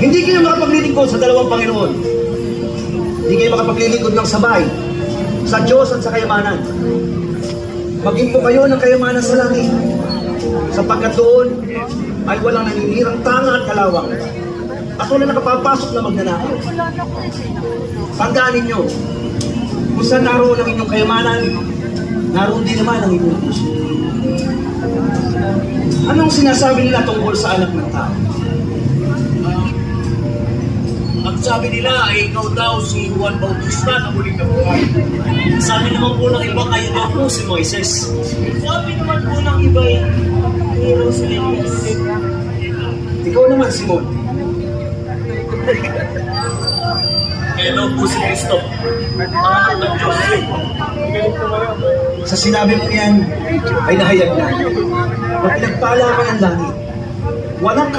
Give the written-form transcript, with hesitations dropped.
Hindi kayo makapaglilingkod sa dalawang Panginoon. Hindi kayo makapaglilingkod ng sabay sa Diyos at sa kayamanan. Maging po kayo ng kayamanan sa langit, sapagkat doon ay walang naninirang tanga at kalawang at wala nakapapasok na magnanakaw. Tandaan ninyo, kung saan naroon ang inyong kayamanan, naroon din naman ang inyong puso. Anong sinasabi nila tungkol sa anak ng tao? Ang sabi nila ay ikaw daw si Juan Bautista na muling nabuhay. Sabi naman po ng iba, kayo daw po si Moises. Sabi naman po ng iba ay hero si Elias. Ikaw naman, Simon. Kaya daw po si Cristo. Ang anak ng Diyos. Sa sinabi mo yan, ay nahayag na. Na pinagpala ka ng langit. Walang